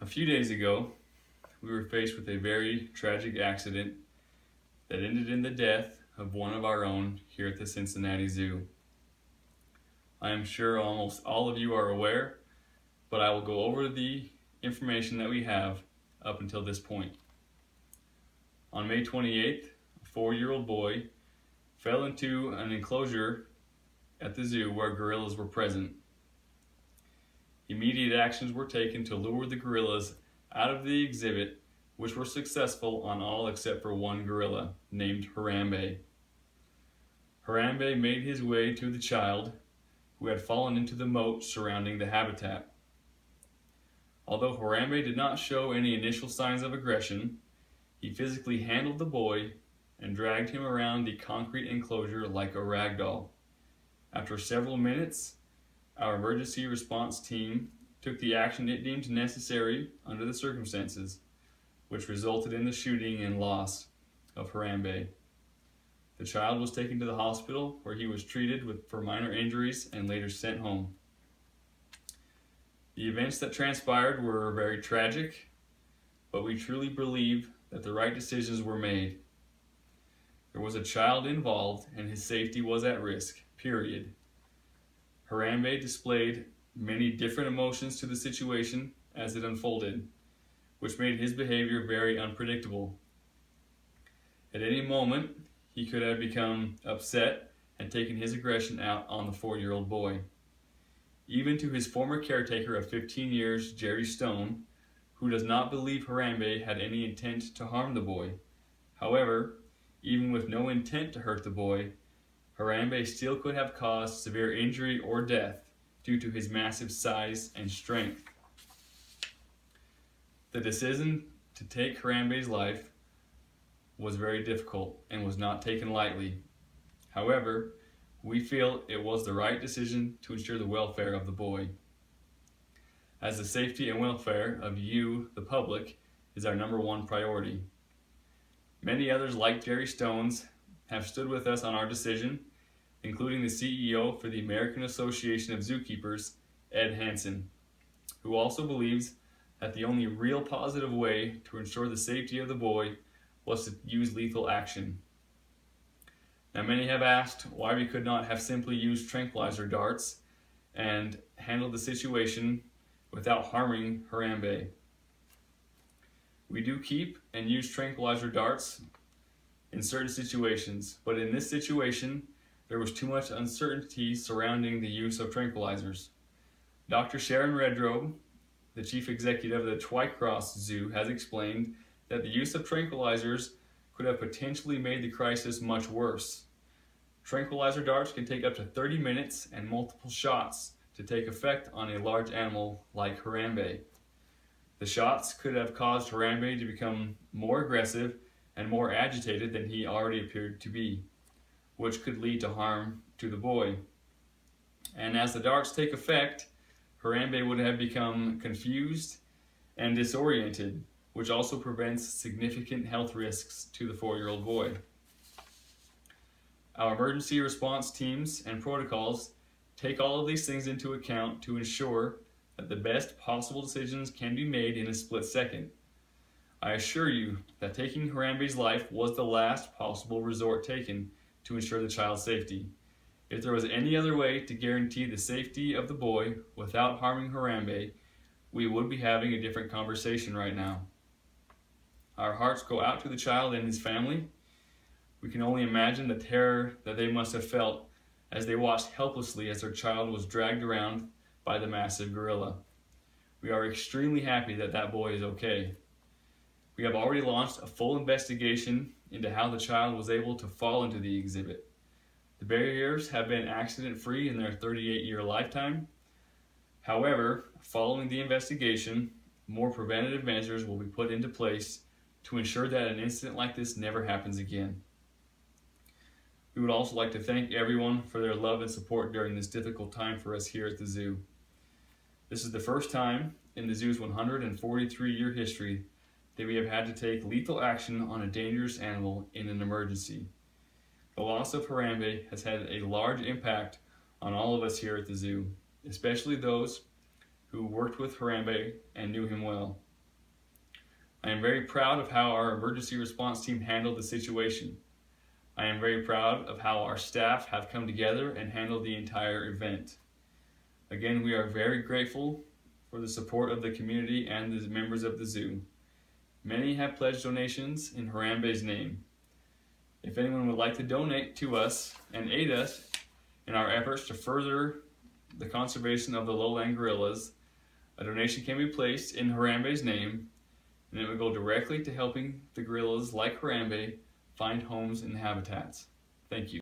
A few days ago, we were faced with a very tragic accident that ended in the death of one of our own here at the Cincinnati Zoo. I am sure almost all of you are aware, but I will go over the information that we have up until this point. On May 28th, a 4-year-old boy fell into an enclosure at the zoo where gorillas were present. Immediate actions were taken to lure the gorillas out of the exhibit, which were successful on all except for one gorilla named Harambe. Harambe made his way to the child who had fallen into the moat surrounding the habitat. Although Harambe did not show any initial signs of aggression, he physically handled the boy and dragged him around the concrete enclosure like a rag doll. After several minutes, our emergency response team took the action it deemed necessary under the circumstances, which resulted in the shooting and loss of Harambe. The child was taken to the hospital where he was treated for minor injuries and later sent home. The events that transpired were very tragic, but we truly believe that the right decisions were made. There was a child involved and his safety was at risk, period. Harambe displayed many different emotions to the situation as it unfolded, which made his behavior very unpredictable. At any moment, he could have become upset and taken his aggression out on the 4-year-old boy. Even to his former caretaker of 15 years, Jerry Stone, who does not believe Harambe had any intent to harm the boy. However, even with no intent to hurt the boy, Harambe still could have caused severe injury or death due to his massive size and strength. The decision to take Harambe's life was very difficult and was not taken lightly. However, we feel it was the right decision to ensure the welfare of the boy, as the safety and welfare of you, the public, is our number one priority. Many others like Jerry Stones have stood with us on our decision, including the CEO for the American Association of Zookeepers, Ed Hansen, who also believes that the only real positive way to ensure the safety of the boy was to use lethal action. Now, many have asked why we could not have simply used tranquilizer darts and handled the situation without harming Harambe. We do keep and use tranquilizer darts in certain situations, but in this situation, there was too much uncertainty surrounding the use of tranquilizers. Dr. Sharon Redrobe, the chief executive of the Twycross Zoo, has explained that the use of tranquilizers could have potentially made the crisis much worse. Tranquilizer darts can take up to 30 minutes and multiple shots to take effect on a large animal like Harambe. The shots could have caused Harambe to become more aggressive and more agitated than he already appeared to be, which could lead to harm to the boy. And as the darts take effect, Harambe would have become confused and disoriented, which also prevents significant health risks to the 4-year-old boy. Our emergency response teams and protocols take all of these things into account to ensure that the best possible decisions can be made in a split second. I assure you that taking Harambe's life was the last possible resort taken to ensure the child's safety. If there was any other way to guarantee the safety of the boy without harming Harambe, we would be having a different conversation right now. Our hearts go out to the child and his family. We can only imagine the terror that they must have felt as they watched helplessly as their child was dragged around by the massive gorilla. We are extremely happy that that boy is okay. We have already launched a full investigation into how the child was able to fall into the exhibit. The barriers have been accident-free in their 38-year lifetime. However, following the investigation, more preventative measures will be put into place to ensure that an incident like this never happens again. We would also like to thank everyone for their love and support during this difficult time for us here at the zoo. This is the first time in the zoo's 143-year history that we have had to take lethal action on a dangerous animal in an emergency. The loss of Harambe has had a large impact on all of us here at the zoo, especially those who worked with Harambe and knew him well. I am very proud of how our emergency response team handled the situation. I am very proud of how our staff have come together and handled the entire event. Again, we are very grateful for the support of the community and the members of the zoo. Many have pledged donations in Harambe's name. If anyone would like to donate to us and aid us in our efforts to further the conservation of the lowland gorillas, a donation can be placed in Harambe's name, and it will go directly to helping the gorillas like Harambe find homes and habitats. Thank you.